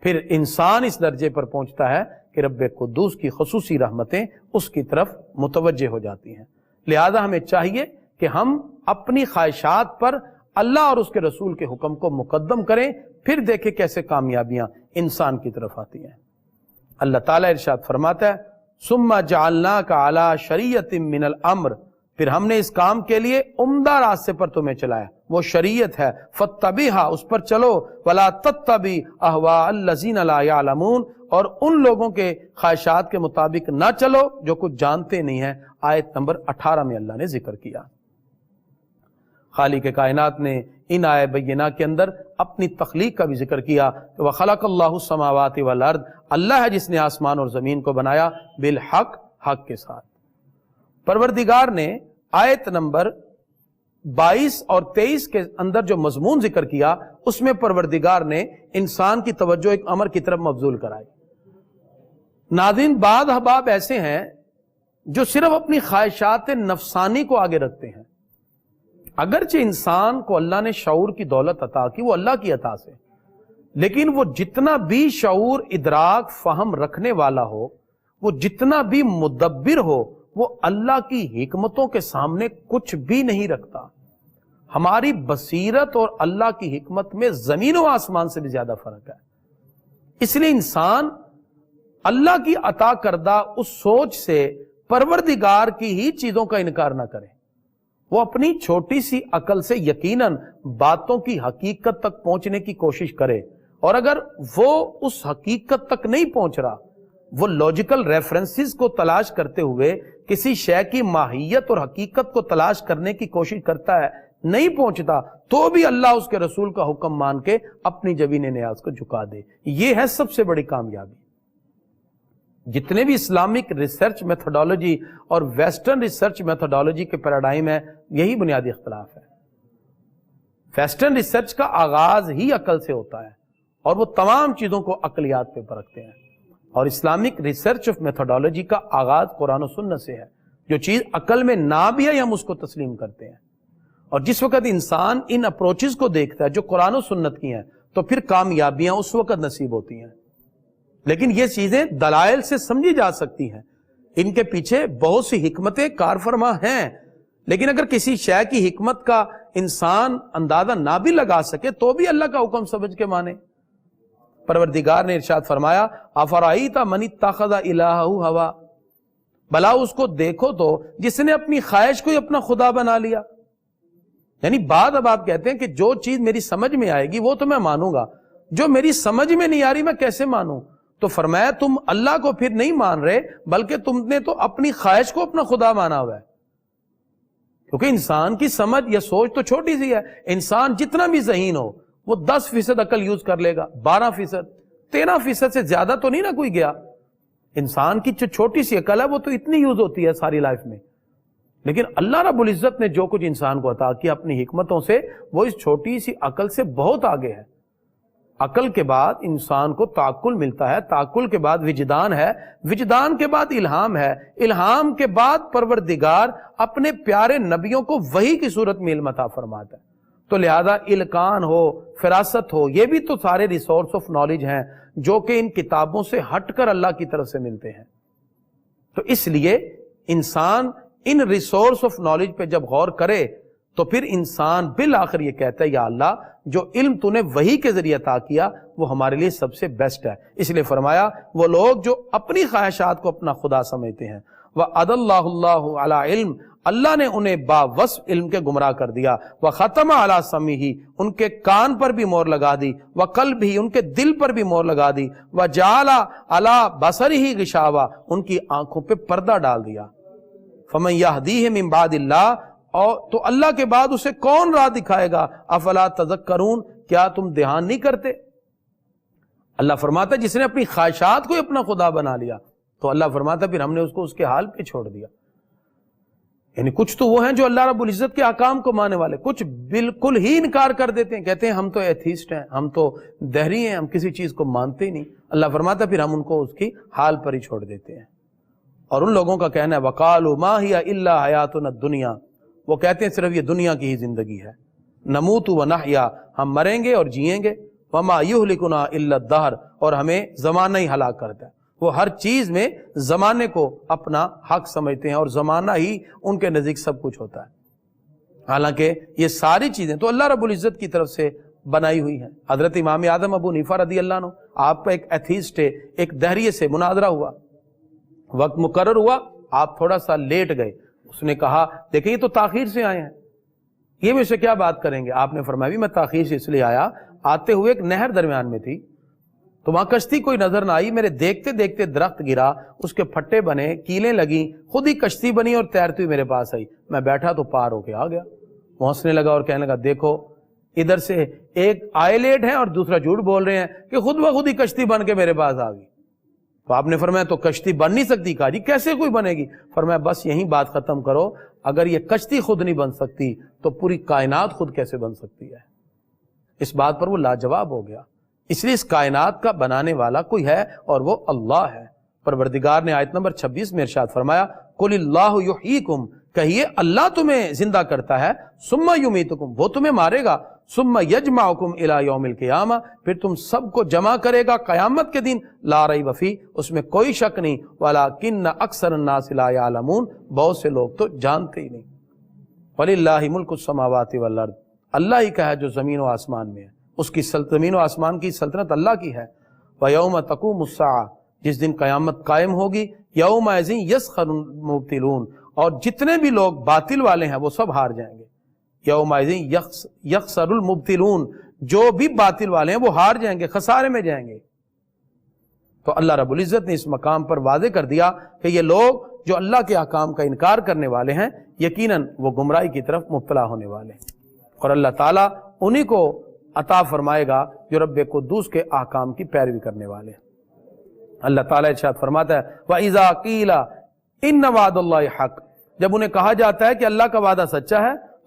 پھر انسان اس درجے پر پہنچتا ہے کہ رب قدوس کی خصوصی رحمتیں اس کی طرف متوجہ ہو جاتی ہیں۔ لہذا ہمیں چاہیے کہ ہم اپنی خواہشات پر اللہ اور اس کے رسول کے حکم کو مقدم کریں، پھر دیکھیں کیسے کامیابیاں انسان کی طرف آتی ہیں۔ اللہ تعالیٰ ارشاد فرماتا ہے ثم جعلناک علی شریعۃ من الامر، پھر ہم نے اس کام کے لیے عمدہ راستے پر تمہیں چلایا، وہ شریعت ہے، فاتبعھا، اس پر چلو، ولا تتبع اہواء الذین لا یعلمون، اور ان لوگوں کے خواہشات کے مطابق نہ چلو جو کچھ جانتے نہیں ہیں۔ آیت نمبر 18 میں اللہ نے ذکر کیا۔ خالق کائنات نے ان آیت بینہ کے اندر اپنی تخلیق کا بھی ذکر کیا کہ وَخَلَقَ اللَّهُ السَّمَاوَاتِ وَالْأَرْضِ، اللہ ہے جس نے آسمان اور زمین کو بنایا، بالحق، حق کے ساتھ۔ پروردگار نے آیت نمبر 22 اور 23 کے اندر جو مضمون ذکر کیا، اس میں پروردگار نے انسان کی توجہ ایک امر کی طرف مبذول کرائی۔ ناظرین، بعض احباب ایسے ہیں جو صرف اپنی خواہشات نفسانی کو آگے رکھتے ہیں۔ اگرچہ انسان کو اللہ نے شعور کی دولت عطا کی، وہ اللہ کی عطا سے، لیکن وہ جتنا بھی شعور، ادراک، فہم رکھنے والا ہو، وہ جتنا بھی مدبر ہو، وہ اللہ کی حکمتوں کے سامنے کچھ بھی نہیں رکھتا۔ ہماری بصیرت اور اللہ کی حکمت میں زمین و آسمان سے بھی زیادہ فرق ہے۔ اس لیے انسان اللہ کی عطا کردہ اس سوچ سے پروردگار کی ہی چیزوں کا انکار نہ کرے۔ وہ اپنی چھوٹی سی عقل سے یقیناً باتوں کی حقیقت تک پہنچنے کی کوشش کرے، اور اگر وہ اس حقیقت تک نہیں پہنچ رہا، وہ لاجیکل ریفرنسز کو تلاش کرتے ہوئے کسی شے کی ماہیت اور حقیقت کو تلاش کرنے کی کوشش کرتا ہے، نہیں پہنچتا، تو بھی اللہ اس کے رسول کا حکم مان کے اپنی جبین نیاز کو جھکا دے۔ یہ ہے سب سے بڑی کامیابی۔ جتنے بھی اسلامک ریسرچ میتھڈالوجی اور ویسٹرن ریسرچ میتھڈالوجی کے پیراڈائم ہے، یہی بنیادی اختلاف ہے۔ ویسٹرن ریسرچ کا آغاز ہی عقل سے ہوتا ہے اور وہ تمام چیزوں کو عقلیات پہ پرکھتے ہیں، اور اسلامک ریسرچ آف میتھڈالوجی کا آغاز قرآن و سنت سے ہے۔ جو چیز عقل میں نہ بھی ہے ہم اس کو تسلیم کرتے ہیں، اور جس وقت انسان ان اپروچز کو دیکھتا ہے جو قرآن و سنت کی ہیں تو پھر کامیابیاں اس وقت نصیب ہوتی ہیں۔ لیکن یہ چیزیں دلائل سے سمجھی جا سکتی ہیں، ان کے پیچھے بہت سی حکمتیں کار فرما ہیں، لیکن اگر کسی شے کی حکمت کا انسان اندازہ نہ بھی لگا سکے تو بھی اللہ کا حکم سمجھ کے مانے۔ پروردگار نے ارشاد فرمایا افرائیت من اتخذ الہہ ہوا، بھلا اس کو دیکھو تو جس نے اپنی خواہش کو ہی اپنا خدا بنا لیا۔ یعنی بعد اب آپ کہتے ہیں کہ جو چیز میری سمجھ میں آئے گی وہ تو میں مانوں گا، جو میری سمجھ میں نہیں آ رہی میں کیسے مانوں؟ تو فرمایا تم اللہ کو پھر نہیں مان رہے بلکہ تم نے تو اپنی خواہش کو اپنا خدا مانا ہوا ہے، کیونکہ انسان کی سمجھ یا سوچ تو چھوٹی سی ہے۔ انسان جتنا بھی ذہین ہو وہ 10% عقل یوز کر لے گا، 12%، 13% سے زیادہ تو نہیں نا کوئی گیا۔ انسان کی جو چھوٹی سی عقل ہے وہ تو اتنی یوز ہوتی ہے ساری لائف میں، لیکن اللہ رب العزت نے جو کچھ انسان کو عطا کیا اپنی حکمتوں سے وہ اس چھوٹی سی عقل سے بہت آگے ہے۔ عقل کے بعد انسان کو تعقل ملتا ہے، تعقل کے بعد وجدان ہے، وجدان کے بعد الہام ہے، الہام کے بعد پروردگار اپنے پیارے نبیوں کو وحی کی صورت میں علم عطا فرماتا ہے۔ تو لہذا الکان ہو، فراست ہو، یہ بھی تو سارے ریسورس آف نالج ہیں جو کہ ان کتابوں سے ہٹ کر اللہ کی طرف سے ملتے ہیں۔ تو اس لیے انسان ان ریسورس آف نالج پہ جب غور کرے تو پھر انسان بالآخر یہ کہتا ہے یا اللہ جو علم تو نے وحی کے ذریعے عطا کیا وہ ہمارے لیے سب سے بیسٹ ہے۔ اس لیے فرمایا وہ لوگ جو اپنی خواہشات کو اپنا خدا سمجھتے ہیں وَأَدَ اللَّهُ اللَّهُ عَلَىٰ علم، اللہ نے انہیں باوصف علم کے گمراہ کر دیا، وَخَتَمَ عَلَىٰ سَمْعِهِ، ان کے کان پر بھی مور لگا دی، وَقَلْبِهِ، ان کے دل پر بھی مور لگا دی، وَجَعَلَ عَلَىٰ بَصَرِهِ غِشَاوَةً، ان کی آنکھوں پہ پردہ ڈال دیا۔ فَمَن يَهْدِيهِ مِن بَعْدِ اللَّهِ، اور تو اللہ کے بعد اسے کون راہ دکھائے گا؟ افلا تذکرون، کیا تم دھیان نہیں کرتے؟ اللہ فرماتا ہے جس نے اپنی خواہشات کو اپنا خدا بنا لیا تو اللہ فرماتا ہے پھر ہم نے اس کو اس کے حال پہ چھوڑ دیا۔ یعنی کچھ تو وہ ہیں جو اللہ رب العزت کے احکام کو ماننے والے، کچھ بالکل ہی انکار کر دیتے ہیں، کہتے ہیں ہم تو ایتھیسٹ ہیں، ہم تو دہری ہیں، ہم کسی چیز کو مانتے ہی نہیں۔ اللہ فرماتا ہے پھر ہم ان کو اس کی حال پر ہی چھوڑ دیتے ہیں۔ اور ان لوگوں کا کہنا ہے وَقَالُوا مَا هِيَ إِلَّا حَيَاتُنَا الدُّنْيَا، وہ کہتے ہیں صرف یہ دنیا کی ہی زندگی ہے، نموت و نحیا، ہم مریں گے اور جئیں گے، وما یہلکنا الا الدہر، اور ہمیں زمانہ ہی ہلاک کرتا ہے۔ وہ ہر چیز میں زمانے کو اپنا حق سمجھتے ہیں اور زمانہ ہی ان کے نزدیک سب کچھ ہوتا ہے، حالانکہ یہ ساری چیزیں تو اللہ رب العزت کی طرف سے بنائی ہوئی ہیں۔ حضرت امام اعظم ابو حنیفہ رضی اللہ عنہ، آپ کا ایک ایتھیسٹ ہے، ایک دہریے سے مناظرہ ہوا، وقت مقرر ہوا، آپ تھوڑا سا لیٹ گئے، اس نے کہا دیکھیں یہ تو تاخیر سے آئے ہیں، یہ مجھ سے کیا بات کریں گے؟ آپ نے فرمایا بھی میں تاخیر سے اس لیے آیا، آتے ہوئے ایک نہر درمیان میں تھی تو وہاں کشتی کوئی نظر نہ آئی، میرے دیکھتے دیکھتے درخت گرا، اس کے پھٹے بنے، کیلیں لگیں، خود ہی کشتی بنی اور تیرتی ہوئی میرے پاس آئی، میں بیٹھا تو پار ہو کے آ گیا۔ وہ ہنسنے لگا اور کہنے لگا دیکھو ادھر سے ایک آئے لیٹ ہیں اور دوسرا جھوٹ بول رہے ہیں کہ خود بخود ہی کشتی بن کے میرے پاس آ گئی۔ تو آپ نے فرمایا تو کشتی بن نہیں سکتی؟ کہا جی کیسے کوئی بنے گی؟ فرمایا بس یہی بات ختم کرو، اگر یہ کشتی خود نہیں بن سکتی تو پوری کائنات خود کیسے بن سکتی ہے؟ اس بات پر وہ لاجواب ہو گیا۔ اس لیے اس کائنات کا بنانے والا کوئی ہے اور وہ اللہ ہے۔ پروردگار نے آیت نمبر 26 میں ارشاد فرمایا قل اللہ یحییکم، کہیے اللہ تمہیں زندہ کرتا ہے، ثم یمیتکم، وہ تمہیں مارے گا، ثم یجمعکم الی یوم القیامہ، پھر تم سب کو جمع کرے گا قیامت کے دن، لا ریب فیہ، اس میں کوئی شک نہیں، ولکن اکثر الناس لا یعلمون، بہت سے لوگ تو جانتے ہی نہیں۔ وللہ ملک السماوات والارض، اللہ ہی کا ہے جو زمین و آسمان میں ہے، اس کی زمین و آسمان کی سلطنت اللہ کی ہے۔ وَيَوْمَ تَقُومُ السَّاعَةُ، جس دن قیامت قائم ہوگی، یَوْمَئِذٍ يَسْخَرُ الْمُبْطِلُونَ، اور جتنے بھی لوگ باطل والے ہیں وہ سب ہار جائیں گے۔ یَوْمَئِذٍ يَخْسَرُ الْمُبْطِلُونَ، جو بھی باطل والے ہیں وہ ہار جائیں گے، خسارے میں جائیں گے۔ تو اللہ رب العزت نے اس مقام پر واضح کر دیا کہ یہ لوگ جو اللہ کے احکام کا انکار کرنے والے ہیں یقیناً وہ گمراہی کی طرف مبتلا ہونے والے ہیں، اور اللہ تعالیٰ انہی کو عطا فرمائے گا جو رب قدوس کے احکام کی پیروی کرنے والے ہیں۔ اللہ تعالیٰ ارشاد فرماتا ہے وَإِذَا قِيلَ إِنَّ وَعْدَ اللَّهِ حَقٌّ، جب انہیں کہا جاتا ہے کہ اللہ کا وعدہ سچا ہے،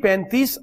35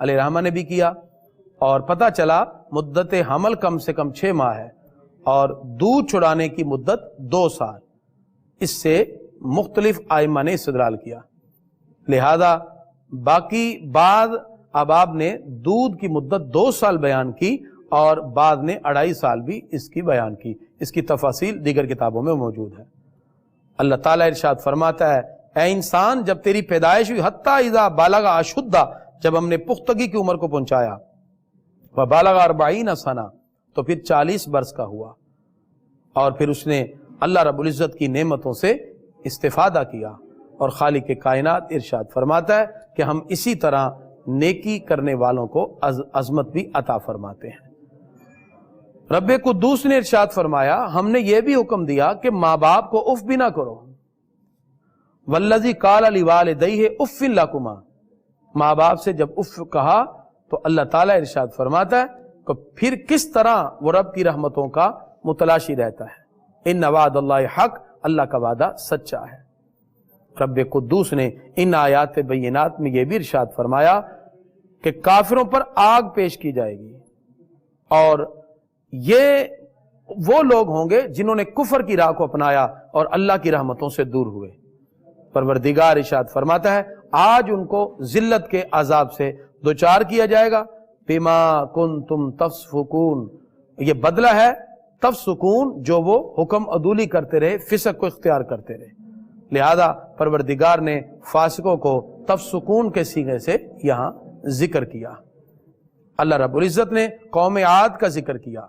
علیہ الرحمہ نے بھی کیا، اور پتہ چلا مدت حمل کم سے کم 6 ماہ ہے اور دودھ چھڑانے کی مدت 2 سال۔ اس سے مختلف ائمہ نے استدلال کیا، لہذا باقی بعض احباب نے دودھ کی مدت 2 سال بیان کی اور بعض نے 2.5 سال بھی اس کی بیان کی۔ اس کی تفاصیل دیگر کتابوں میں موجود ہے۔ اللہ تعالیٰ ارشاد فرماتا ہے، اے انسان جب تیری پیدائش ہوئی حتیٰ اذا بالغ اشدہ، جب ہم نے پختگی کی عمر کو پہنچایا، وبالغ 40 سنہ، تو پھر 40 برس کا ہوا، اور پھر اس نے اللہ رب العزت کی نعمتوں سے استفادہ کیا۔ اور خالق کائنات ارشاد فرماتا ہے کہ ہم اسی طرح نیکی کرنے والوں کو عظمت بھی عطا فرماتے ہیں۔ رب قدوس نے ارشاد فرمایا، ہم نے یہ بھی حکم دیا کہ ماں باپ کو اف بھی نہ کرو۔ والذی قال لوالدیہ اف لکما، ماں باپ سے جب اف کہا تو اللہ تعالیٰ ارشاد فرماتا ہے کہ پھر کس طرح وہ رب کی رحمتوں کا متلاشی رہتا ہے۔ ان وعد اللہ حق، اللہ کا وعدہ سچا ہے۔ رب قدوس نے ان آیات بینات میں یہ بھی ارشاد فرمایا کہ کافروں پر آگ پیش کی جائے گی، اور یہ وہ لوگ ہوں گے جنہوں نے کفر کی راہ کو اپنایا اور اللہ کی رحمتوں سے دور ہوئے۔ پروردگار ارشاد فرماتا ہے آج ان کو ذلت کے عذاب سے دوچار کیا جائے گا۔ بما کنتم تفسقون، یہ بدلہ ہے تفسقون، جو وہ حکم عدولی کرتے رہے، فسق کو اختیار کرتے رہے، لہذا پروردگار نے فاسقوں کو تفسقون کے صیغے سے یہاں ذکر کیا۔ اللہ رب العزت نے قوم عاد کا ذکر کیا،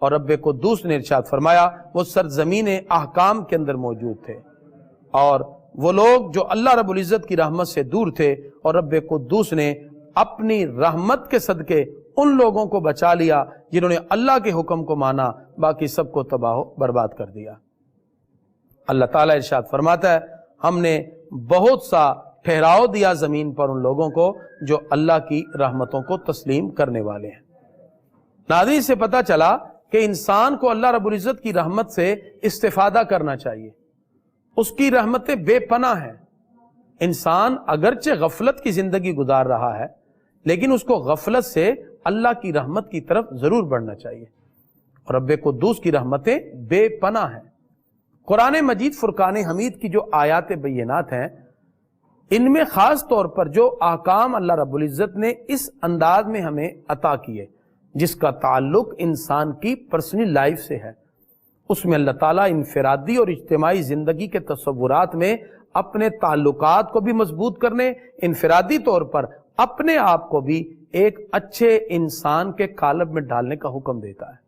اور رب قدوس نے ارشاد فرمایا وہ سرزمین احکام کے اندر موجود تھے، اور وہ لوگ جو اللہ رب العزت کی رحمت سے دور تھے، اور رب قدوس نے اپنی رحمت کے صدقے ان لوگوں کو بچا لیا جنہوں نے اللہ کے حکم کو مانا، باقی سب کو تباہ و برباد کر دیا۔ اللہ تعالیٰ ارشاد فرماتا ہے ہم نے بہت سا ٹھہراؤ دیا زمین پر ان لوگوں کو جو اللہ کی رحمتوں کو تسلیم کرنے والے ہیں۔ ناظرین، سے پتہ چلا کہ انسان کو اللہ رب العزت کی رحمت سے استفادہ کرنا چاہیے۔ اس کی رحمتیں بے پناہ ہیں۔ انسان اگرچہ غفلت کی زندگی گزار رہا ہے، لیکن اس کو غفلت سے اللہ کی رحمت کی طرف ضرور بڑھنا چاہیے، اور رب قدوس کی رحمتیں بے پناہ ہیں۔ قرآن مجید فرقان حمید کی جو آیات بینات ہیں، ان میں خاص طور پر جو احکام اللہ رب العزت نے اس انداز میں ہمیں عطا کیے جس کا تعلق انسان کی پرسنل لائف سے ہے، اس میں اللہ تعالیٰ انفرادی اور اجتماعی زندگی کے تصورات میں اپنے تعلقات کو بھی مضبوط کرنے، انفرادی طور پر اپنے آپ کو بھی ایک اچھے انسان کے قالب میں ڈالنے کا حکم دیتا ہے۔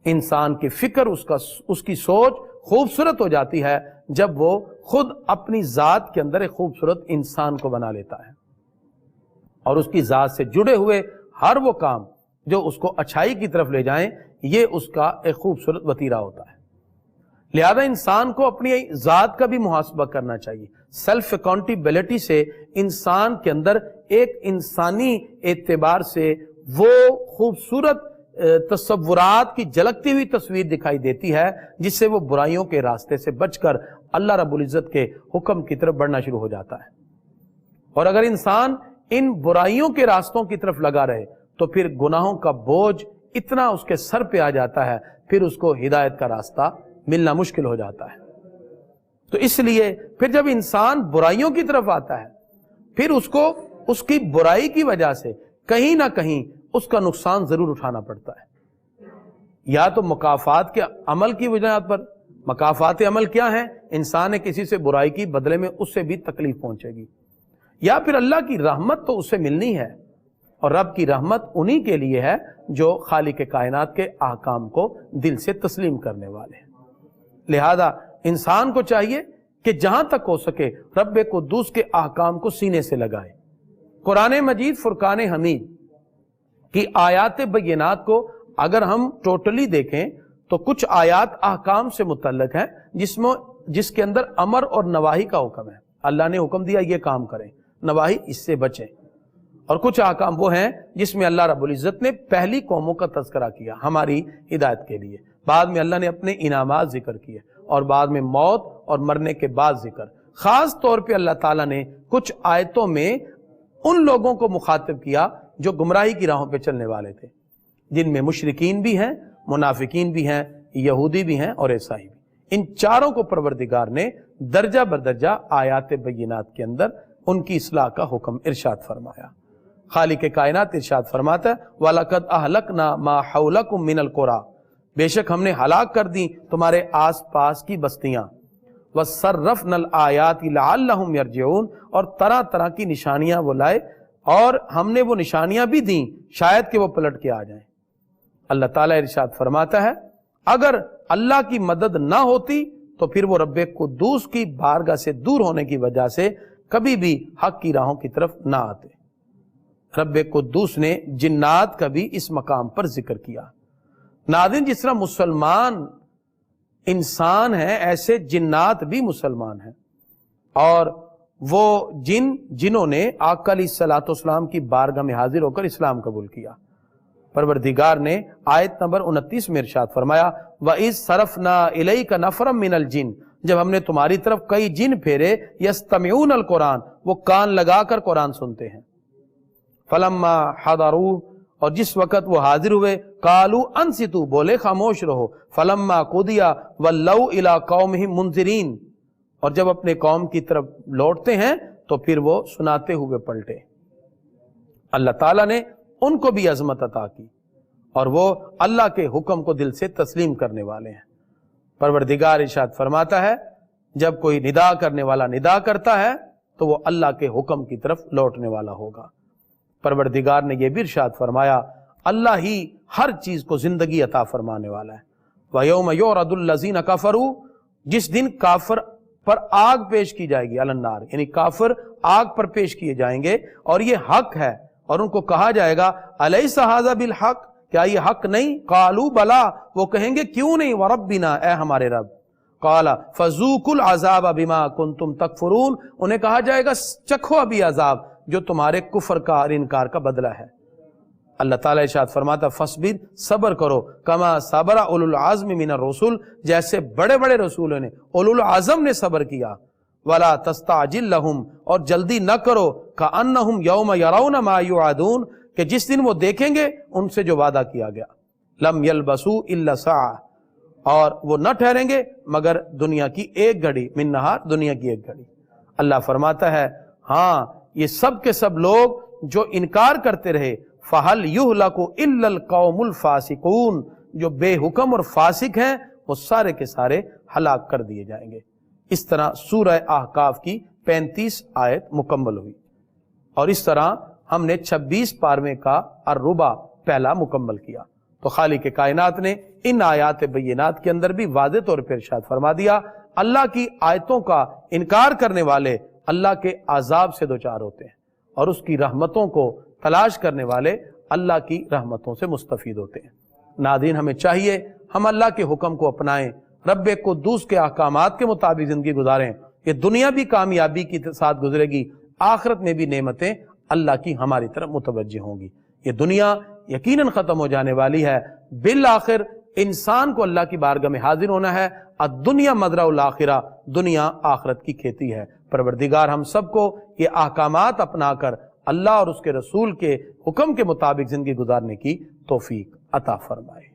انسان کی فکر، اس کی سوچ خوبصورت ہو جاتی ہے جب وہ خود اپنی ذات کے اندر ایک خوبصورت انسان کو بنا لیتا ہے، اور اس کی ذات سے جڑے ہوئے ہر وہ کام جو اس کو اچھائی کی طرف لے جائیں، یہ اس کا ایک خوبصورت وتیرہ ہوتا ہے۔ لہذا انسان کو اپنی ذات کا بھی محاسبہ کرنا چاہیے۔ سیلف اکاؤنٹیبلٹی سے انسان کے اندر ایک انسانی اعتبار سے وہ خوبصورت تصورات کی جھلکتی ہوئی تصویر دکھائی دیتی ہے جس سے وہ برائیوں کے راستے سے بچ کر اللہ رب العزت کے حکم کی طرف بڑھنا شروع ہو جاتا ہے۔ اور اگر انسان ان برائیوں کے راستوں کی طرف لگا رہے تو پھر گناہوں کا بوجھ اتنا اس کے سر پہ آ جاتا ہے، پھر اس کو ہدایت کا راستہ ملنا مشکل ہو جاتا ہے۔ تو اس لیے پھر جب انسان برائیوں کی طرف آتا ہے، پھر اس کو اس کی برائی کی وجہ سے کہیں نہ کہیں اس کا نقصان ضرور اٹھانا پڑتا ہے، یا تو مکافات کے عمل کی بنیاد پر۔ مکافات عمل کیا ہیں؟ انسان نے کسی سے برائی کی، بدلے میں اس سے بھی تکلیف پہنچے گی، یا پھر اللہ کی رحمت تو اس سے ملنی ہے، اور رب کی رحمت انہی کے لیے ہے جو خالق کائنات کے احکام کو دل سے تسلیم کرنے والے ہیں۔ لہذا انسان کو چاہیے کہ جہاں تک ہو سکے رب قدوس کے احکام کو سینے سے لگائے۔ قرآن مجید فرقان حمید کی آیات بینات کو اگر ہم ٹوٹلی دیکھیں تو کچھ آیات احکام سے متعلق ہیں جس کے اندر امر اور نواہی کا حکم ہے۔ اللہ نے حکم دیا یہ کام کریں، نواہی اس سے بچیں۔ اور کچھ احکام وہ ہیں جس میں اللہ رب العزت نے پہلی قوموں کا تذکرہ کیا ہماری ہدایت کے لیے، بعد میں اللہ نے اپنے انعامات ذکر کیے، اور بعد میں موت اور مرنے کے بعد ذکر۔ خاص طور پہ اللہ تعالیٰ نے کچھ آیتوں میں ان لوگوں کو مخاطب کیا جو گمراہی کی راہوں پہ چلنے والے تھے، جن میں مشرکین بھی ہیں، منافقین بھی ہیں، یہودی بھی ہیں اور عیسائی بھی۔ ان چاروں کو پروردگار نے درجہ بدرجہ آیات بینات کے اندر ان کی اصلاح کا حکم ارشاد فرمایا۔ خالق کائنات ارشاد فرماتا ہے وَلَقَدْ أَهْلَكْنَا مَا حَوْلَكُمْ مِنَ الْقُرَىٰ، بے شک ہم نے ہلاک کر دی تمہارے آس پاس کی بستیاں، وَصَرَّفْنَا الْآيَاتِ لَعَلَّهُمْ يَرْجِعُونَ، اور طرح طرح کی نشانیاں وہ لائے اور ہم نے وہ نشانیاں بھی دیں شاید کہ وہ پلٹ کے آ جائیں۔ اللہ تعالیٰ ارشاد فرماتا ہے اگر اللہ کی مدد نہ ہوتی تو پھر وہ رب قدوس کی بارگاہ سے دور ہونے کی وجہ سے کبھی بھی حق کی راہوں کی طرف نہ آتے۔ رب قدوس نے جنات کا بھی اس مقام پر ذکر کیا۔ ناظرین، جس طرح مسلمان انسان ہیں ایسے جنات بھی مسلمان ہیں، اور وہ جنہوں نے آقا علیہ الصلوۃ والسلام کی بارگاہ میں حاضر ہو کر اسلام قبول کیا۔ پروردگار نے آیت نمبر 29 میں ارشاد فرمایا وَإِذْ صَرَفْنَا إِلَيْكَ نَفْرًا مِنَ الْجِنِّ، جب ہم نے تمہاری طرف کئی جن پھیرے يَسْتَمِعُونَ الْقُرْآنَ، وہ کان لگا کر قرآن سنتے ہیں، فَلَمَّا حَضَرُوا، اور جس وقت وہ حاضر ہوئے، قَالُوا أَنصِتُوا، بولے خاموش رہو، فَلَمَّا قُضِيَ وَلَّوْا إِلَىٰ قَوْمِهِمْ مُنذِرِينَ، اور جب اپنے قوم کی طرف لوٹتے ہیں تو پھر وہ سناتے ہوئے پلٹے۔ اللہ تعالیٰ نے ان کو بھی عظمت عطا کی اور وہ اللہ کے حکم کو دل سے تسلیم کرنے والے ہیں۔ پروردگار ارشاد فرماتا ہے جب کوئی ندا کرنے والا ندا کرتا ہے تو وہ اللہ کے حکم کی طرف لوٹنے والا ہوگا۔ پروردگار نے یہ بھی ارشاد فرمایا اللہ ہی ہر چیز کو زندگی عطا فرمانے والا ہے۔ وَيَوْمَ يُعْرَضُ الَّذِينَ كَفَرُوا، جس دن کافر پر آگ پیش کی جائے گی، علی النار، یعنی کافر آگ پر پیش کیے جائیں گے اور یہ حق ہے، اور ان کو کہا جائے گا الیس ھذا بالحق، کیا یہ حق نہیں؟ قالوا بلا، وہ کہیں گے کیوں نہیں، وربنا، اے ہمارے رب، قال فذوقوا العذاب بما کنتم تکفرون، انہیں کہا جائے گا چکھو ابھی عذاب جو تمہارے کفر کا اور انکار کا بدلہ ہے۔ اللہ تعالیٰ ارشاد فرماتا فصبر، صبر کرو، کما صبر اولو العزم من الرسل، جیسے بڑے بڑے رسولوں نے، اولو العزم نے صبر کیا، ولا تستعجل لهم، اور جلدی نہ کرو، کأنہم یوم یرون ما یوعدون، کہ جس دن وہ دیکھیں گے ان سے جو وعدہ کیا گیا، لم یلبسوا الا ساعہ، اور وہ نہ ٹھہریں گے مگر دنیا کی ایک گھڑی، من نہار، دنیا کی ایک گھڑی۔ اللہ فرماتا ہے ہاں یہ سب کے سب لوگ جو انکار کرتے رہے، فَهَلْ يُهْلَكُ إِلَّا الْقَوْمُ الْفَاسِقُونَ، جو بے حکم اور فاسق ہیں وہ سارے کے سارے ہلاک کر دیے جائیں گے۔ اس طرح سورہ احقاف کی 35 آیت مکمل ہوئی، اور اس طرح ہم نے 26 پارویں کا الربع پہلا مکمل کیا۔ تو خالق کائنات نے ان آیات بینات کے اندر بھی واضح طور پر ارشاد فرما دیا اللہ کی آیتوں کا انکار کرنے والے اللہ کے عذاب سے دوچار ہوتے ہیں، اور اس کی رحمتوں کو تلاش کرنے والے اللہ کی رحمتوں سے مستفید ہوتے ہیں۔ ناظرین، ہمیں چاہیے ہم اللہ کے حکم کو اپنائیں، رب قدوس کے احکامات کے مطابق زندگی گزاریں۔ یہ دنیا بھی کامیابی کے ساتھ گزرے گی، آخرت میں بھی نعمتیں اللہ کی ہماری طرف متوجہ ہوں گی۔ یہ دنیا یقیناً ختم ہو جانے والی ہے، بالآخر انسان کو اللہ کی بارگاہ میں حاضر ہونا ہے۔ الدنیا مزرع الآخرہ، دنیا آخرت کی کھیتی ہے۔ پروردگار ہم سب کو یہ احکامات اپنا کر اللہ اور اس کے رسول کے حکم کے مطابق زندگی گزارنے کی توفیق عطا فرمائے۔